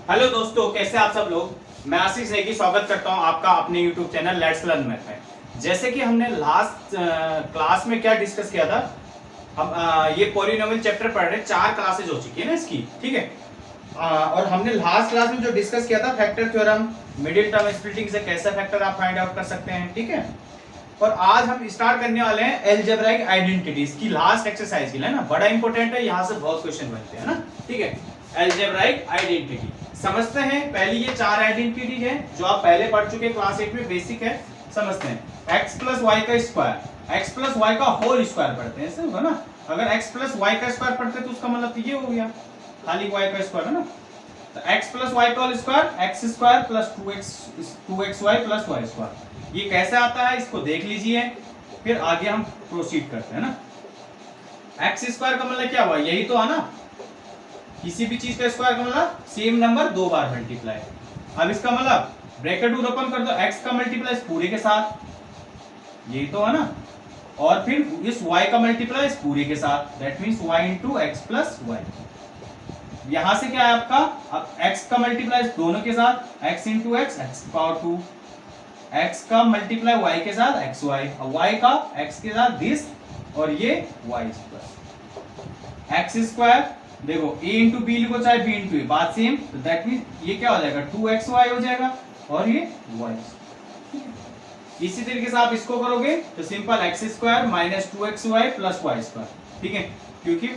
Hello दोस्तों, कैसे आप सब लोग। मैं आशीष नेगी स्वागत करता हूं आपका अपने YouTube channel let's learn math में। जैसे कि हमने लास्ट क्लास में क्या डिस्कस किया था, हम ये पॉलिनोमियल चैप्टर पढ़ रहे हैं। 4 क्लासेज हो चुकी है ना इसकी, ठीक है। और हमने लास्ट क्लास में जो डिस्कस किया था factor theorem, middle term splitting से कैसे फैक्टर आप फाइंड आउट कर सकते हैं, ठीक है। और आज हम स्टार्ट करने वाले हैं अलजेब्राइक आइडेंटिटीज की लास्ट एक्सरसाइज के लिए ना। बड़ा इंपॉर्टेंट है, यहाँ से बहुत क्वेश्चन बनते हैं ना, ठीक है। अलजेब्राइक आइडेंटिटी समझते हैं। पहली ये 4 आइडेंटिटी है जो आप पहले पढ़ चुके क्लास 8 में, बेसिक है, समझते हैं। x प्लस वाई का स्क्वायर, x प्लस वाई का होल स्क्वायर पढ़ते हैं, ऐसे होगा ना। अगर x प्लस वाई का स्क्वायर पढ़ते तो उसका मतलब तो ये हो गया, खाली y का स्क्वायर है ना। तो x प्लस वाई का whole square, X square plus 2xy plus Y square. ये कैसे आता है इसको देख लीजिए, फिर आगे हम प्रोसीड करते हैं ना। एक्स स्क्वायर का मतलब क्या हुआ, यही तो है ना। किसी भी चीज का स्क्वायर का मतलब सेम नंबर 2 बार मल्टीप्लाई। अब इसका मतलब ब्रैकेट ओपन कर दो, x का मल्टीप्लाई इस पूरे के साथ, यही तो है ना। और फिर इस y का मल्टीप्लाई इस पूरे के साथ, that means y into X plus Y. यहां से क्या है आपका, अब x का मल्टीप्लाई दोनों के साथ, x into x, x power 2, x का मल्टीप्लाई y के साथ xy, और y का x के साथ दिस, और ये y स्क्वायर। एक्स स्क्वायर देखो a इंटू बी लिखो चाहे b इंटू ए, बात सेम। तो दैट मीन ये क्या हो जाएगा 2xy हो जाएगा, और ये y। इसी तरीके से आप इसको करोगे तो simple X square minus 2xy plus Y square, ठीक है। क्योंकि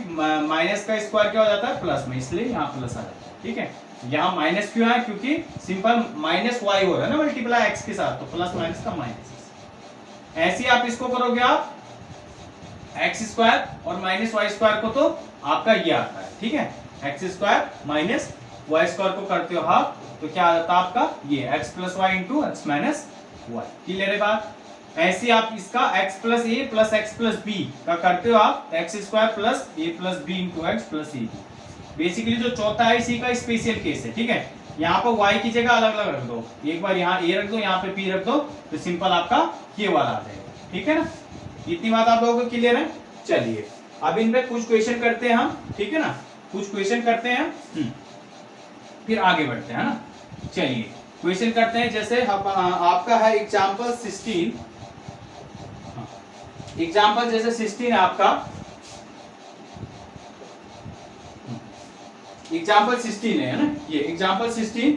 माइनस का स्क्वायर क्या हो जाता है प्लस में, इसलिए यहाँ प्लस आ जाता है, ठीक है। यहाँ माइनस क्यों है, क्योंकि सिंपल माइनस वाई हो रहा है ना मल्टीप्लाई एक्स के साथ, तो प्लस माइनस का माइनस। ऐसे आप इसको करोगे, आप एक्स स्क्वायर और माइनस वाई स्क्वायर को तो आपका ये आता है, ठीक है। X square minus Y square को करते हो हाफ, तो क्या आता है आपका ये X plus Y into X minus Y. Clear है बात। ऐसे आप इसका X plus A plus X plus B का करते हो आप X square plus A plus B into X plus A. Basically जो चौथा है इसी का स्पेशल केस है, ठीक है। यहाँ पर वाई की जगह अलग अलग रख दो, एक बार यहाँ ए रख दो, यहाँ पे पी रख दो, तो सिंपल आपका ये वाला आ जाएगा, ठीक है ना। इतनी बात आप लोगों को क्लियर है। चलिए अब इन पे कुछ क्वेश्चन करते हैं हम, ठीक है ना। कुछ क्वेश्चन करते हैं, फिर आगे बढ़ते हैं ना। चलिए क्वेश्चन करते हैं। जैसे आपका है एग्जांपल 16, एग्जांपल जैसे 16 है आपका, एग्जांपल 16 है ना, ये एग्जांपल 16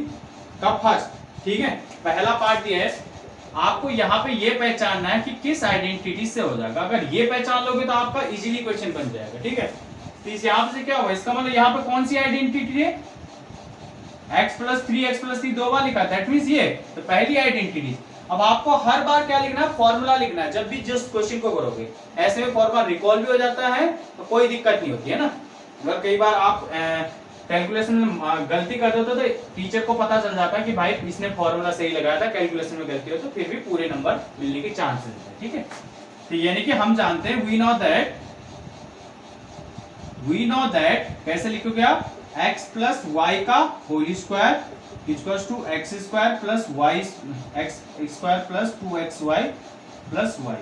का फर्स्ट, ठीक है। पहला पार्ट ये है, आपको यहाँ पे ये पहचानना है कि किस आइडेंटिटी से हो जाएगा। अगर ये पहचान लोगे तो आपका इजीली क्वेश्चन बन जाएगा, ठीक है। तो इस यहाँ से क्या हुआ, इसका मतलब यहाँ पे कौन सी आइडेंटिटी है, x प्लस 3x प्लस 3 दो बार लिखा, दैट मींस ये तो पहली आइडेंटिटी। अब आपको हर बार क्या लिखना है, फॉर्मूला लिखना है जब भी जिस क्वेश्चन को करोगे। ऐसे में फॉर्मूला रिकॉल भी हो जाता है तो कोई दिक्कत नहीं होती है ना। अगर कई बार आप कैलकुलेशन में गलती कर देते हो तो टीचर को पता चल जाता है कि भाई इसने फॉर्मूला सही लगाया था, कैलकुलेशन में गलती हो तो फिर भी पूरे नंबर मिलने के चांसेस है, ठीक है। तो यानी कि हम जानते हैं वी नो दैट कैसे लिखोगे आप, x प्लस वाई का whole square equals to X square plus Y X square plus 2xy plus Y.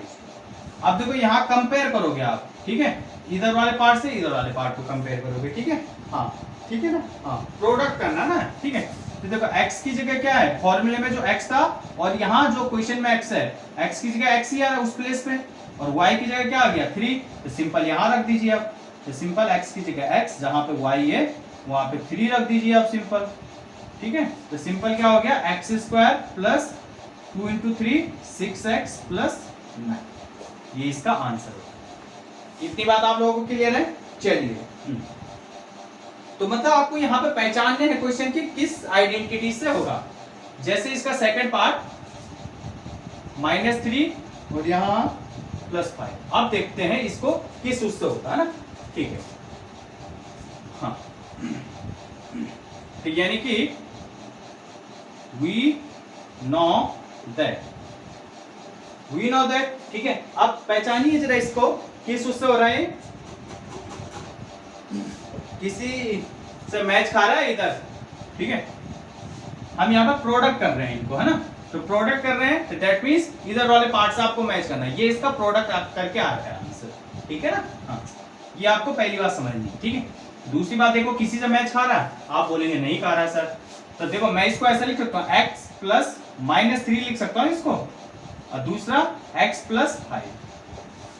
अब देखो यहाँ कंपेयर करोगे आप, ठीक है। इधर वाले पार्ट से इधर वाले पार्ट को कंपेयर करोगे, ठीक है। हाँ ठीक है ना, हाँ प्रोडक्ट करना ना, ठीक है। तो देखो x की जगह क्या है, फॉर्मूले में जो x था और यहाँ जो क्वेश्चन में x है, x की जगह x ही आ रहा है उस प्लेस पे, और y की जगह क्या आ गया 3, तो सिंपल यहाँ रख दीजिए आप। तो सिंपल x की जगह x, जहाँ पे y है वहां पे 3 रख दीजिए आप, सिंपल, ठीक है। तो सिंपल क्या हो गया, x square plus 2 into 3 6x plus 9, ये इसका आंसर है। इतनी बात आप लोगों को क्लियर है। चलिए तो मतलब आपको यहाँ पे पहचानने हैं क्वेश्चन की किस आइडेंटिटी से होगा। जैसे इसका सेकंड पार्ट -3 और यहाँ +5। अब देखते हैं इसको किस उससे होता है ना, ठीक है। हाँ तो यानी कि वी नो दैट, ठीक है। अब पहचानिए जरा इसको किस उससे हो रहा है, किसी से मैच खा रहा है इधर, ठीक है। हम यहाँ पर प्रोडक्ट कर रहे हैं इनको, है ना। तो प्रोडक्ट कर रहे हैं तो दैट मींस इधर वाले पार्ट से आपको मैच करना है, ये इसका प्रोडक्ट आप करके आ रहा है आंसर, ठीक है ना। हाँ ये आपको पहली बात समझनी है, ठीक है। दूसरी बात देखो, किसी से मैच खा रहा है, आप बोलेंगे नहीं खा रहा सर, तो देखो मैं इसको ऐसा लिख सकता हूँ x प्लस -3 लिख सकता हूँ इसको, और दूसरा x प्लस 5।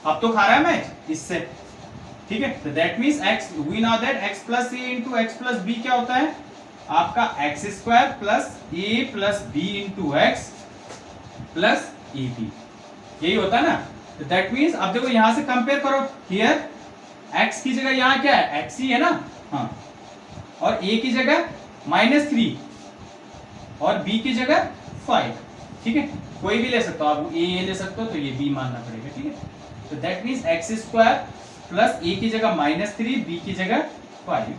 अब तो खा रहा है मैच इससे, ठीक है। तो that means x, we know that x plus a into x plus b क्या होता है आपका x square plus a plus b into x plus A B, यही होता है ना। तो दैट मींस अब देखो यहां से कंपेयर करो, हियर x की जगह यहाँ क्या है x ही है ना, हाँ, और a की जगह -3 और b की जगह 5, ठीक है। कोई भी ले सकते हो आप, a ले सकते हो तो ये b मानना पड़ेगा, ठीक है। तो that means x square plus a की जगह -3 b की जगह 5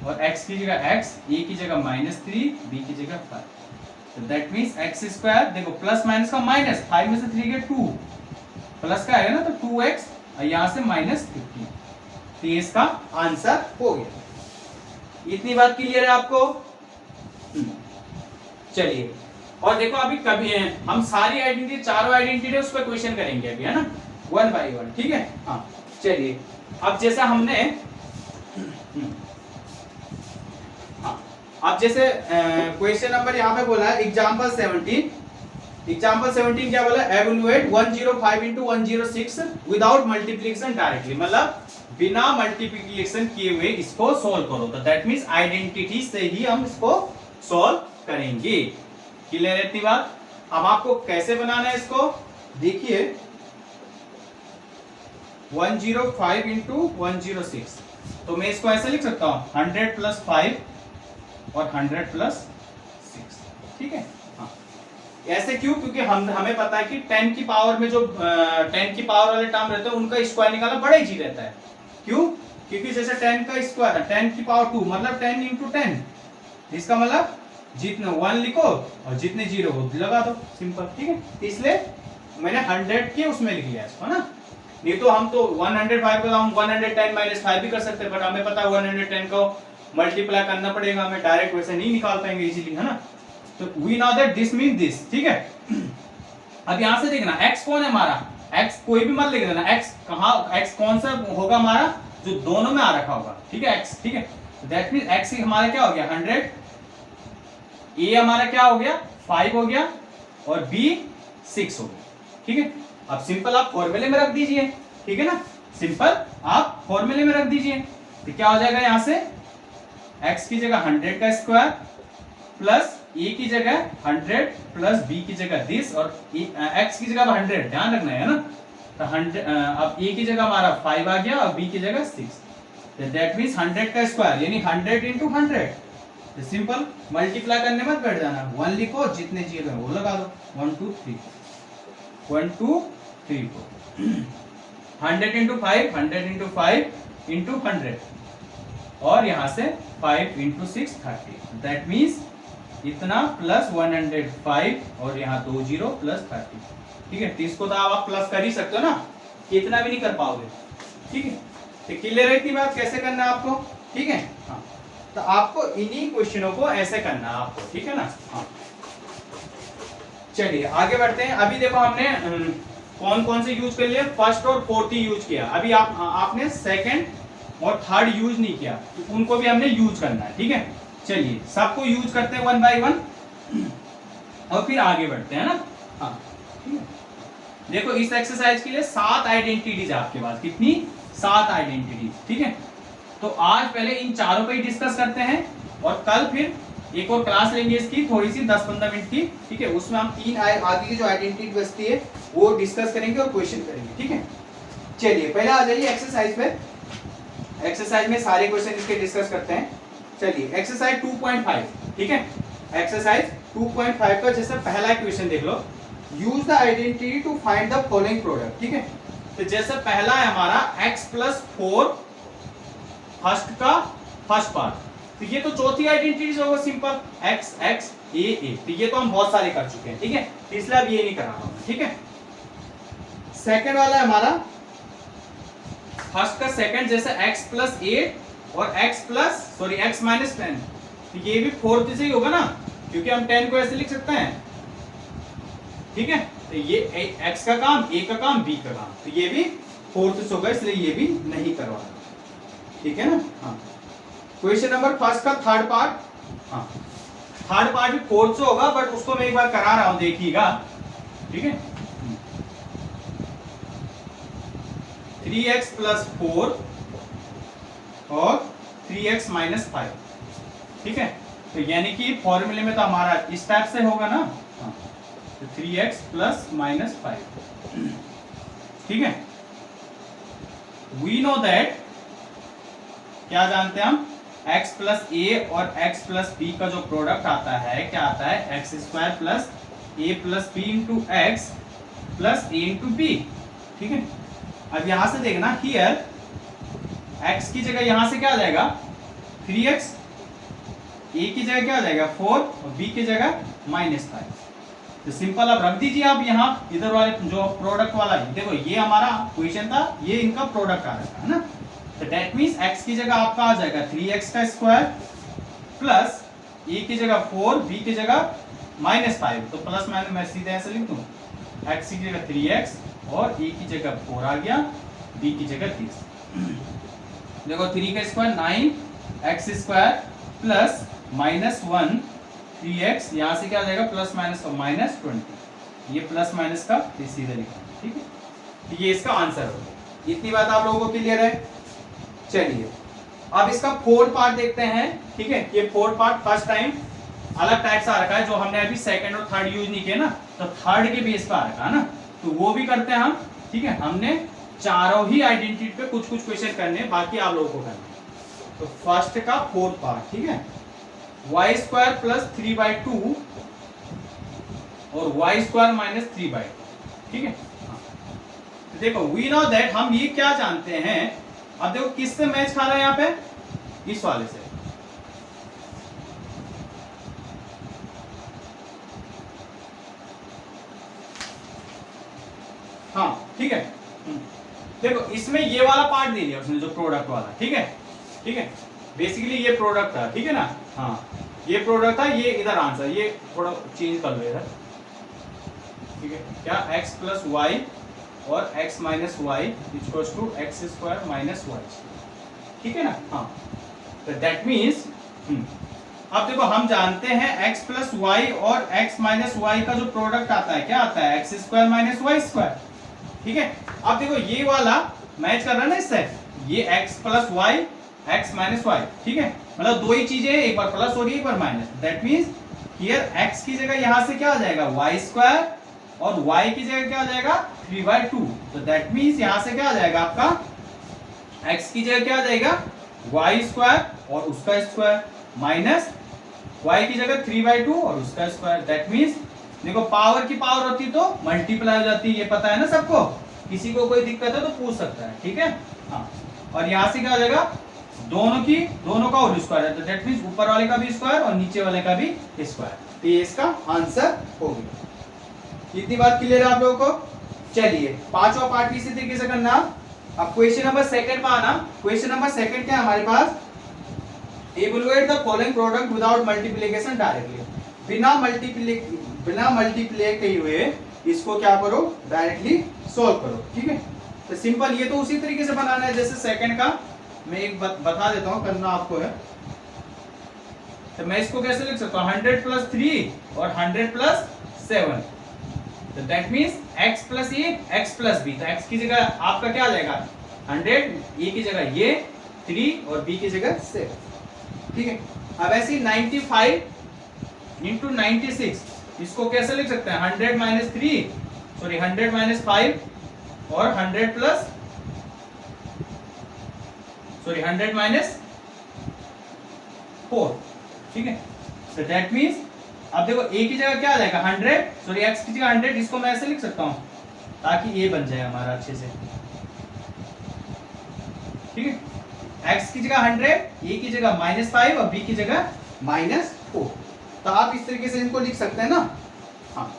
और x की जगह x, a की जगह -3 b की जगह 5। तो दैट मींस x स्क्वायर, देखो प्लस माइनस का माइनस, 5 में से 3 गए 2, प्लस का आएगा ना तो 2x और यहां से -15। तो ये इसका आंसर हो गया। इतनी बात क्लियर है आपको? चलिए, और देखो अभी कभी हम सारी आइडेंटिटी, चारों आइडेंटिटी उस पर क्वेश्चन करेंगे अभी, है ना, 1 बाय 1, ठीक है। हाँ चलिए, अब जैसा हमने अब जैसे क्वेश्चन नंबर यहाँ पे बोला है एग्जांपल 17 क्या बोला, evaluate 105 into 106 without multiplication directly, मतलब बिना मल्टीप्लिकेशन किए हुए इसको सॉल्व करो। तो दैट मींस आइडेंटिटी से ही हम इसको सॉल्व करेंगे। क्लियर है इतनी बात? अब आपको कैसे बनाना है इसको देखिए, 105 into 106, तो मैं इसको ऐसे लिख सकता हूं 100 प्लस 5 और 100 प्लस 6, ठीक है। हाँ, ऐसे क्यों? क्योंकि हमें पता है कि 10 की पावर में जो 10 की पावर वाले टर्म रहते हैं उनका स्क्वायर निकालना बड़ा इजी रहता है। क्यों? क्योंकि जैसे 10 का स्क्वायर 10 की पावर 2 मतलब 10 into 10, इसका मतलब जितने 1 लिखो और जितने 0 हो लगा दो, सिंपल, ठीक है। इसलिए मैंने 100 के उसमें लिख लिया इसको ना, नहीं तो हम तो 105 को हम 110 माइनस 5 भी कर सकते हैं, बट हमें पता है 110 को मल्टीप्लाई करना पड़ेगा, हमें डायरेक्ट वैसे नहीं निकाल पाएंगे इजीली, है ना। तो we know that this mean this, ठीक है। अब यहां से देखना x कौन है हमारा, x कोई भी मत लिख देना, x कहां, x कौन सा होगा हमारा, जो दोनों में आ रखा होगा, ठीक है, x, ठीक है। दैट मींस x ही हमारा क्या हो गया 100, a हमारा क्या हो गया 5 हो गया और b 6 हो गया, ठीक है। अब सिंपल आप फॉर्मूले में रख दीजिए, ठीक है ना, सिंपल आप फॉर्मूले में रख दीजिए। तो क्या हो जाएगा यहां से, x की जगह 100 का स्क्वायर प्लस a की जगह 100 प्लस b की जगह दिस, और x की जगह 100 ध्यान रखना है ना। तो 100, अब a की जगह हमारा 5 आ गया और b की जगह 6, दैट मींस 100 का स्क्वायर यानी 100 into 100। तो सिंपल मल्टीप्लाई करने मत बैठ जाना, 1 लिखो, जितने 0 है वो लगा दो, 1 2 3 1 2 3 4 100 into 5 100 into 5 into 100 और यहां से 5 into 6 30, दैट मींस इतना प्लस 105 और यहाँ 2 0 प्लस 30, ठीक है। तो इसको तो आप प्लस कर ही सकते हो ना, इतना भी नहीं कर पाओगे, ठीक है। तो क्लियर है इतनी बात, कैसे करना है आपको, ठीक है। हाँ, तो आपको इन्हीं क्वेश्चनों को ऐसे करना है आपको, ठीक है ना। हाँ चलिए आगे बढ़ते हैं। अभी देखो हमने कौन कौन से यूज कर लिए, फर्स्ट और फोर्थ ही यूज किया, अभी आपने सेकंड और थर्ड यूज नहीं किया, तो उनको भी हमने यूज करना है, ठीक है। चलिए सबको यूज करते हैं 1 by 1 और फिर आगे बढ़ते हैं ना। हाँ ठीक है, देखो इस एक्सरसाइज के लिए 7 आइडेंटिटीज आपके पास, कितनी 7 आइडेंटिटीज, ठीक है। तो आज पहले इन चारों पे ही डिस्कस करते हैं और कल फिर एक और क्लास लेंगे इसकी थोड़ी सी 10-15 मिनट की, ठीक है। उसमें हम 3 आगे की जो आइडेंटिटी बचती है वो डिस्कस करेंगे और क्वेश्चन करेंगे, ठीक है। चलिए पहले आ जाइए एक्सरसाइज पे, एक्सरसाइज में सारे क्वेश्चन इसके डिस्कस करते हैं। चलिए एक्सरसाइज 2.5, ठीक है। एक्सरसाइज 2.5 का जैसे पहला क्वेश्चन देख लो, use the identity to find the following product, ठीक है। तो जैसे पहला है हमारा x + 4 फर्स्ट का फर्स्ट पार्ट, तो ये तो चौथी आइडेंटिटी होगा simple, x x a a, तो ये तो हम बहुत सारे कर चुके हैं, ठीक है, इसलिए अब ये नहीं कर रहा हूं, ठीक है। सेकंड वाला है हमारा फर्स्ट का सेकंड, जैसे x + 8 और x - 10, तो ये भी फोर्थ से ही होगा ना, क्योंकि हम 10 को ऐसे लिख सकते हैं, ठीक है। तो ये x का काम, a का काम, b का काम, तो ये भी फोर्थ से होगा, इसलिए ये भी नहीं करवाना, ठीक है ना। हाँ क्वेश्चन नंबर फर्स्ट का थर्ड पार्ट, हाँ थर्ड पार्ट भी 4 से होगा, बट उसको मैं एक बार करा रहा हूं, देखिएगा, ठीक है। 3x + 4 और 3x - 5, ठीक है। तो यानी कि फॉर्मूले में तो हमारा इस टाइप से होगा ना, तो 3x ± 5, ठीक है। वी नो दैट, क्या जानते हैं हम, x + a और x + b का जो प्रोडक्ट आता है, क्या आता है, x² + a + b × x + a × b, ठीक है। अब यहां से देखना, हियर x की जगह यहां से क्या आ जाएगा 3x, a की जगह क्या आ जाएगा 4 और b की जगह -5। तो सिंपल अब रख दीजिए आप यहाँ इधर वाले जो प्रोडक्ट वाला, देखो ये हमारा क्वेश्चन था, ये इनका प्रोडक्ट आ रहा है ना। तो दैट मींस x की जगह आपका आ जाएगा 3x² प्लस a की जगह 4, b की जगह -5। तो प्लस माइनस मैं सीधे ऐसे लिख दूं, x की जगह 3x और a की जगह 4 आ गया, b की जगह 30। देखो 3 का स्क्वायर 9x² प्लस -1 3x, यहां से क्या आ जाएगा प्लस माइनस का -20, ये प्लस माइनस का सीधे लिखा, ठीक है। तो ये इसका आंसर होगा। इतनी बात आप लोगों को क्लियर है। चलिए अब इसका फोर्थ पार्ट देखते हैं, ठीक है। ये फोर्थ पार्ट फर्स्ट टाइम अलग टाइप से आ रखा है, जो हमने अभी सेकंड और थर्ड यूज नहीं किया ना, तो थर्ड के बेस पर आ रखा है ना, तो वो भी करते हैं हम, ठीक है। हमने चारों ही आइडेंटिटी पे कुछ कुछ क्वेश्चन करने, बाकी आप लोगों को करना। तो फर्स्ट का फोर्थ पार्ट, ठीक है, y² + 3/2 और y² - 3/2, ठीक है। तो देखो वी नो दैट, हम ये क्या जानते हैं, अब देखो किससे मैच खा रहा है यहाँ पे, इस वाले से। हाँ ठीक है, देखो इसमें ये वाला पार्ट दे दिया उसने, जो प्रोडक्ट वाला, ठीक है, ठीक है। बेसिकली ये प्रोडक्ट था, ठीक है ना, हाँ ये प्रोडक्ट था, ये इधर आंसर, ये थोड़ा चेंज कर लो इधर, ठीक है। क्या x + y और x - y = x² - y, ठीक है ना, हाँ। तो दैट मीन्स अब देखो हम जानते हैं x + y और x - y का जो प्रोडक्ट आता है, क्या आता है, x² - y², ठीक है। अब देखो ये वाला मैच कर रहा है ना इससे, ये x + y x - y, ठीक है, मतलब दो ही चीजें, एक बार प्लस हो रही है, एक बार minus. That means here x की जगह यहां से क्या आ जाएगा y² और y की जगह क्या आ जाएगा 3/2। तो दैट मींस यहां से क्या आ जाएगा आपका, x की जगह क्या आ जाएगा y² और उसका स्क्वायर माइनस y की जगह 3/2 और उसका स्क्वायर। दैट मींस देखो पावर की पावर होती तो मल्टीप्लाई हो जाती है, ये पता है ना सबको, किसी को कोई दिक्कत है तो पूछ सकता है, ठीक है, हाँ। और यहां से क्या आ जाएगा, दोनों का होल स्क्वायर है, तो दैट मींस ऊपर वाले का भी स्क्वायर और नीचे वाले का भी स्क्वायर। तो ये इसका आंसर हो गया। इतनी बात क्लियर है आप लोगों को। चलिए पांचवा पार्ट इसी तरीके से करना। अब क्वेश्चन नंबर सेकंड पर आना। क्वेश्चन नंबर सेकंड क्या है हमारे पास, evaluate the following product without multiplication directly. बिना मल्टीप्लाई किए हुए इसको क्या करो, डायरेक्टली सॉल्व करो, ठीक है। तो सिंपल, ये तो उसी तरीके से बनाना है जैसे सेकंड का। मैं एक बता देता हूं, करना आपको है। तो मैं इसको कैसे लिख सकता हूं, 100 + 3 और 100 + 7। तो that means x + a x + b। तो x की जगह आपका क्या आ जाएगा 100, a की जगह ये 3 और b की जगह 7, ठीक है। अब ऐसे ही 95 × 96, इसको कैसे लिख सकते हैं, 100 - 5 और 100 - 4, ठीक है। तो दैट मींस अब देखो a की जगह क्या आ जाएगा 100, x की जगह 100, इसको मैं ऐसे लिख सकता हूं ताकि a बन जाए हमारा अच्छे से, ठीक है। x की जगह 100, a की जगह -5 और b की जगह -4। तो आप इस तरीके से इनको लिख सकते हैं ना, हाँ।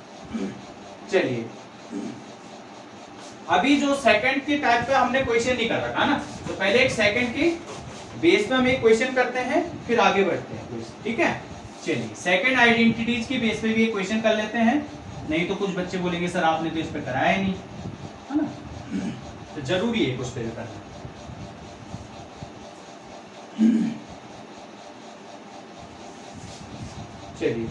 चलिए अभी जो सेकंड के टाइप पे हमने क्वेश्चन नहीं कर रखा ना, तो पहले एक सेकंड की बेस पे हम एक क्वेश्चन करते हैं, फिर आगे बढ़ते हैं, ठीक है। चलिए सेकंड आइडेंटिटीज की बेस पे भी एक क्वेश्चन कर लेते हैं, नहीं तो कुछ बच्चे बोलेंगे सर आपने तो इस पे कराया ही नहीं, है ना। तो जरूरी है कुछ पे करना। चलिए,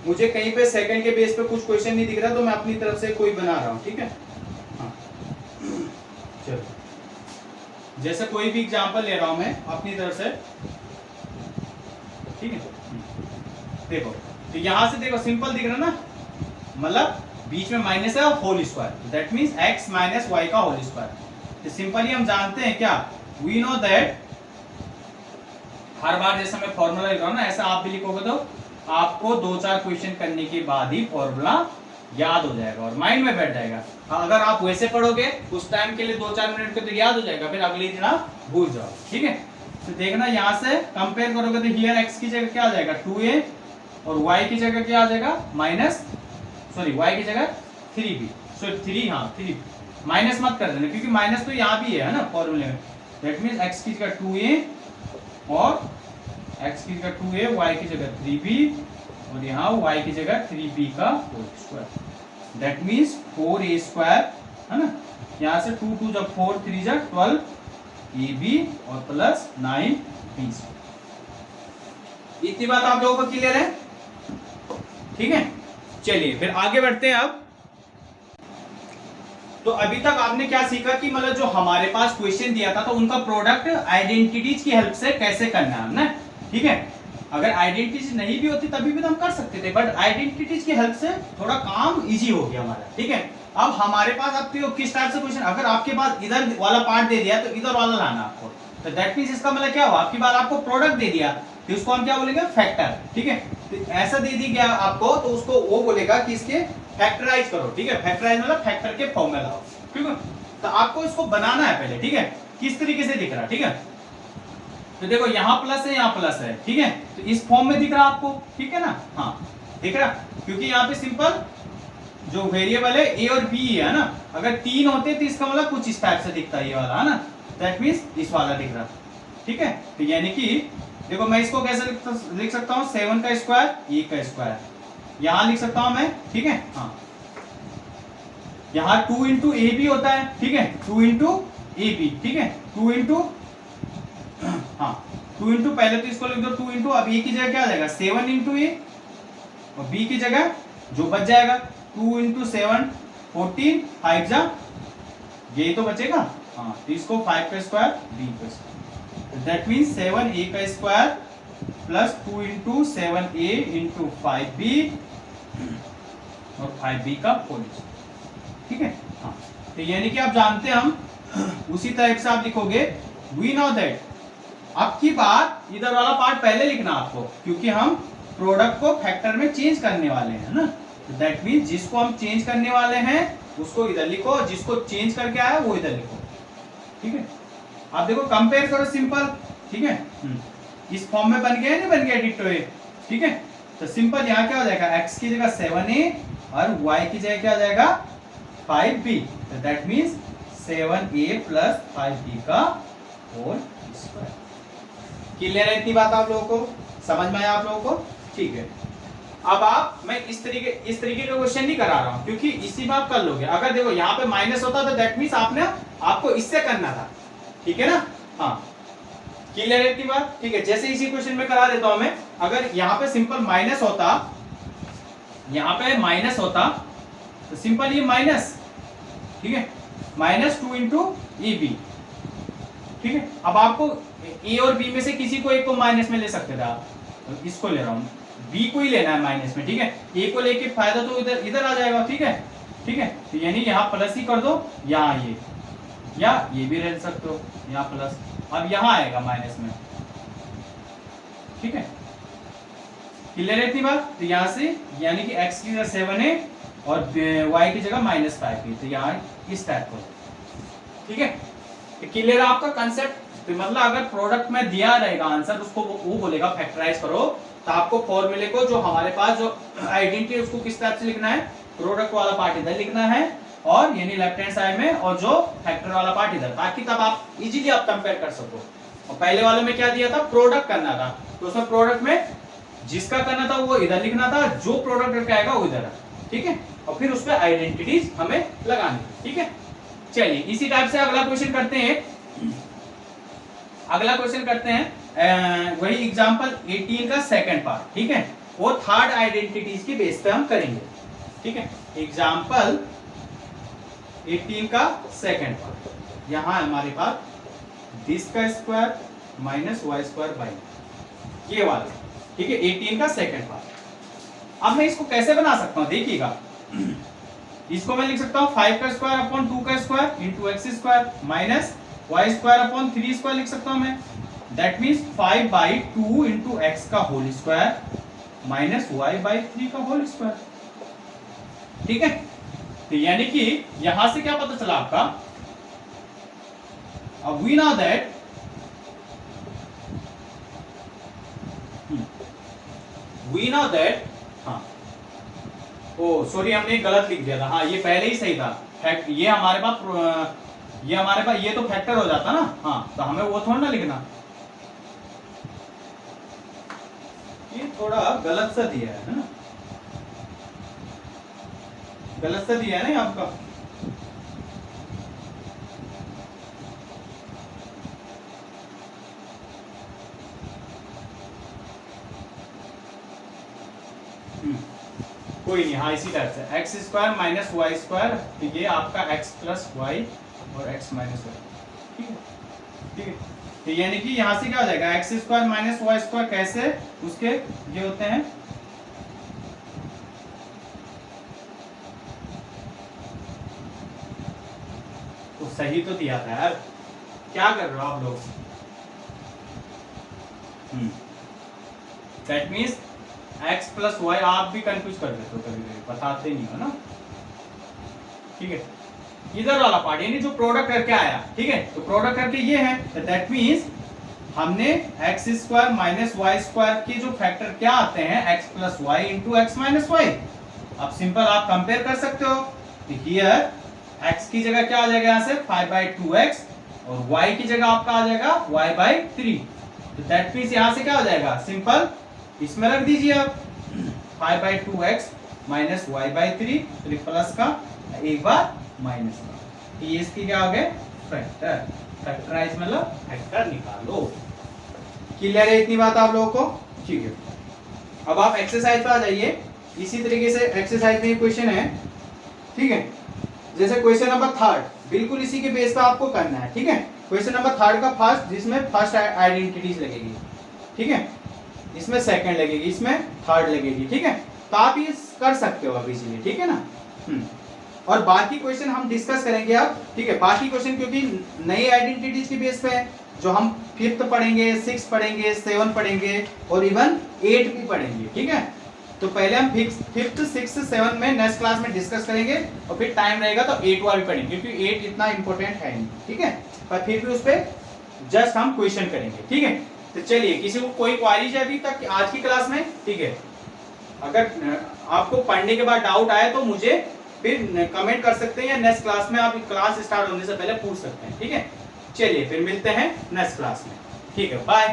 मुझे कहीं पे सेकंड के बेस पे कुछ क्वेश्चन नहीं दिख रहा तो मैं अपनी तरफ से कोई बना रहा हूँ, ठीक है। हाँ चलो, जैसे कोई भी एग्जांपल ले रहा हूं मैं अपनी तरफ से, ठीक है। देखो, तो यहां से देखो सिंपल दिख रहा है ना, मतलब बीच में माइनस है और whole square, that means x minus Y का होल स्क्वायर। तो सिंपली हम जानते हैं क्या, वी नो दैट, हर बार जैसा मैं फॉर्मूला लिख रहा हूं ना, ऐसा आप भी लिखोगे तो आपको 2-4 क्वेश्चन करने के बाद ही फॉर्मूला याद हो जाएगा और माइंड में बैठ जाएगा। अगर आप वैसे पढ़ोगे उस टाइम के लिए 2-4 मिनट के तो याद हो जाएगा, फिर अगले दिन आप भूल जाओ, ठीक है। तो देखना यहां से कंपेयर करोगे तो हियर x की जगह क्या आ जाएगा 2a और y की जगह क्या आ जाएगा y की जगह 3b, सो 3, हाँ 3, माइनस मत कर देना क्योंकि माइनस तो यहाँ भी है ना फॉर्मूले में। दैट मींस x की जगह 2a और x की जगह 2a, y की जगह 3b और यहाँ y की जगह 3b का whole square, that means 4a square, है ना। यहाँ से 2 2 जब 4 3 जब 12 ab और प्लस 9b। इतनी बात आप लोगों को क्लियर है, ठीक है। चलिए फिर आगे बढ़ते हैं। अब तो अभी तक आपने क्या सीखा कि मतलब जो हमारे पास क्वेश्चन दिया था तो उनका प्रोडक्ट आइडेंटिटीज की हेल्प से कैसे करना है ना, ठीक है। अगर आइडेंटिटीज नहीं भी होती तभी भी तो हम कर सकते थे, बट आइडेंटिटीज की हेल्प से थोड़ा काम इजी हो गया हमारा, ठीक है। अब हमारे पास आपके किस टाइप से क्वेश्चन, अगर आपके पास इधर वाला पार्ट दे दिया तो इधर वाला लाना आपको, तो दैट मींस इसका मतलब क्या हुआ, आपकी बार आपको प्रोडक्ट दे दिया तो उसको हम क्या बोलेंगे फैक्टर, ठीक है। तो ऐसा दे दी गया आपको तो उसको वो बोलेगा कि इसके फैक्टराइज करो, ठीक है। फैक्टराइज मतलब फैक्टर के फॉर्म में लाओ, ठीक है। तो आपको इसको बनाना है पहले, ठीक है, किस तरीके से दिख रहा है, ठीक है। तो देखो यहाँ प्लस है यहाँ प्लस है, ठीक है, तो इस फॉर्म में दिख रहा आपको, ठीक है ना, हाँ दिख रहा, क्योंकि यहाँ पे सिंपल जो वेरिएबल है ए और बी है ना, अगर 3 होते तो इसका मतलब कुछ इस टाइप से दिखता है ये वाला, है ना, दैट मींस इस वाला दिख रहा, ठीक है। तो यानी कि देखो मैं इसको कैसे लिख सकता हूँ, 7 का स्क्वायर ए का स्क्वायर, यहाँ लिख सकता हूँ मैं, ठीक है। हाँ यहाँ 2 इंटू ए बी होता है, ठीक है, 2 इंटू ए बी, ठीक है, 2 इंटू, हाँ 2 इंटू, पहले तो इसको लिख दो 2 इंटू, अब ए की जगह क्या आ जाएगा 7 इंटू ए और बी की जगह जो बच जाएगा 2 इंटू 7 14, 5 जा ये तो बचेगा, हाँ तो इसको 5 का स्क्वायर बी का स्क्वायर, दैट मींस 7 ए का स्क्वायर प्लस 2 इंटू 7 ए इंटू 5 बी और 5 बी का होल स्क्वायर, ठीक है। हाँ तो यानी कि आप जानते हैं हम उसी तरह से आप लिखोगे वी नो दैट। अब की बात इधर वाला पार्ट पहले लिखना आपको, क्योंकि हम प्रोडक्ट को फैक्टर में चेंज करने वाले हैं ना, दैट मींस जिसको हम चेंज करने वाले हैं उसको इधर लिखो, जिसको चेंज करके आया वो इधर लिखो, ठीक है। आप देखो कंपेयर करो सिंपल, ठीक है, इस फॉर्म में बन गया नहीं बन गया डिट्टो ये, ठीक है। तो सिंपल यहाँ क्या हो जाएगा, x की जगह 7a और y की जगह क्या आ जाएगा 5b, तो that means 7a plus 5b का होल स्क्वायर। क्लियर है इतनी बात आप लोगों को, समझ में आया आप लोगों को, ठीक है। अब आप, मैं इस तरीके का क्वेश्चन नहीं करा रहा हूं क्योंकि इसी में आप कर लोगे। अगर देखो यहाँ पे माइनस होता तो दैट मींस आपको इससे करना था, ठीक है ना, हाँ क्लियर है इतनी बात, ठीक है। जैसे इसी क्वेश्चन में करा देता हूं मैं, अगर यहाँ पे सिंपल माइनस होता, यहाँ पे माइनस होता तो सिंपल ये माइनस, ठीक है, माइनस 2 इंटू ए बी, ठीक है। अब आपको ए और बी में से किसी को एक को माइनस में ले सकते थे आप, तो इसको ले रहा हूं, बी को ही लेना है माइनस में, ठीक है। ए को लेके फायदा तो इधर इधर आ जाएगा, ठीक है, ठीक है। तो यानी यहाँ प्लस ही कर दो, यहाँ ये, या ये भी रह सकते हो यहाँ प्लस, अब यहाँ आएगा माइनस में, ठीक है। क्लियर है इतनी बात। तो यहाँ से यानी कि x की जगह 7a और y की जगह -5b, तो यहाँ इस टाइप को, ठीक है। क्लियर है आपका कंसेप्ट। तो मतलब अगर प्रोडक्ट में दिया रहेगा आंसर, उसको वो बोलेगा फैक्टराइज करो, तो आपको फॉर्मूले को जो हमारे पास जो आइडेंटिटी है उसको किस टाइप से लिखना है, प्रोडक्ट वाला पार्ट इधर लिखना है और यानी लेफ्ट हैंड साइड में, और जो फैक्टर वाला पार्ट इधर, ताकि तब आप इजीली आप कंपेयर कर सको। और पहले वाले में क्या दिया था, प्रोडक्ट करना था, तो उसमें प्रोडक्ट में जिसका करना था वो इधर लिखना था, जो प्रोडक्ट करके आएगा वो इधर, ठीक है। और फिर उस पर आइडेंटिटीज हमें लगानी, ठीक है। चलिए इसी टाइप से अगला क्वेश्चन करते हैं। अगला क्वेश्चन करते हैं, वही एग्जांपल 18 का सेकंड पार्ट, ठीक है, वो थर्ड आइडेंटिटीज के बेस पे हम करेंगे, ठीक है। एग्जांपल 18 का सेकंड पार्ट, यहां हमारे पास दिस का square minus Y square by, ये वाला, ठीक है, 18 का सेकंड पार्ट। अब मैं इसको कैसे बना सकता हूं, देखिएगा, इसको मैं लिख सकता हूं 5 का स्क्वायर अपॉन 2 का square into X square minus Y square upon 3 square लिख सकता हूं मैं। दैट मीन्स 5/2 इंटू एक्स का होल स्क्वायर माइनस y/3 का होल स्क्वायर, ठीक है। तो यानी कि यहां से क्या पता चला आपका, अब वी नो दैट हाँ, ओ सॉरी हमने गलत लिख दिया था, हाँ ये पहले ही सही था, फैक्ट ये हमारे पास ये तो फैक्टर हो जाता ना, हाँ तो हमें वो थोड़ा ना लिखना, ये थोड़ा गलत सा दिया है ना, गलत सा दिया है ना आपका। कोई नहीं, हाँ इसी टाइप से X square minus Y square, ये आपका एक्स प्लस वाई और एक्स माइनस वाई, ठीक है, ठीक है। तो यानी कि यहां से क्या हो जाएगा, X square minus Y square, कैसे उसके ये होते हैं, तो सही तो दिया था यार, क्या कर रहे हो आप लोग, that means X plus Y, आप भी कंफ्यूज कर देते हो कभी कभी, बताते नहीं हो ना, ठीक है। इधर वाला पार्ट यानी जो प्रोडक्ट करके आया, ठीक है, तो प्रोडक्ट करके ये है, तो दैट मीन्स हमने X square minus Y square के जो फैक्टर क्या आते हैं, X plus Y into X minus Y. अब सिंपल आप कंपेयर कर सकते हो, हियर एक्स की जगह क्या आ जाएगा, यहाँ से 5/2x और y की जगह आपका आ जाएगा y/3, तो दैट मीन्स यहाँ से क्या हो जाएगा, सिंपल इसमें रख दीजिए आप 5/2x माइनस y/3, फिर प्लस का एक बार माइनस का, ये इसकी क्या हो गए, फैक्टर, फैक्टराइज मतलब फैक्टर निकालो। क्लियर है इतनी बात आप लोगों को, ठीक है। अब आप एक्सरसाइज पे आ जाइए, इसी तरीके से एक्सरसाइज में क्वेश्चन है, ठीक है, जैसे क्वेश्चन नंबर 3 बिल्कुल इसी के बेस पे आपको करना है, ठीक है। क्वेश्चन नंबर 3 का फर्स्ट, जिसमें फर्स्ट आइडेंटिटीज लगेगी, ठीक है, इसमें सेकंड लगेगी, इसमें थर्ड लगेगी, ठीक है। तो आप ये कर सकते हो अब इजीली, ठीक है ना। और बाकी क्वेश्चन हम डिस्कस करेंगे अब, ठीक है, बाकी क्वेश्चन क्योंकि नई आइडेंटिटीज के बेस पे है, जो हम 5th पढ़ेंगे, 6 पढ़ेंगे, 7 पढ़ेंगे और इवन 8 भी पढ़ेंगे, ठीक है। तो पहले हम 5th 6th 7 में नेक्स्ट क्लास में डिस्कस करेंगे, और फिर टाइम रहेगा तो 8 वाला भी पढ़ेंगे, क्योंकि 8 इतना इंपॉर्टेंट है नहीं, ठीक है, पर फिर भी उस पर जस्ट हम क्वेश्चन करेंगे, ठीक है। तो चलिए, किसी को कोई क्वारीज है अभी तक आज की क्लास में, ठीक है, अगर आपको पढ़ने के बाद डाउट आए तो मुझे फिर कमेंट कर सकते हैं, या नेक्स्ट क्लास में आप क्लास स्टार्ट होने से पहले पूछ सकते हैं, ठीक है। चलिए फिर मिलते हैं नेक्स्ट क्लास में, ठीक है, बाय।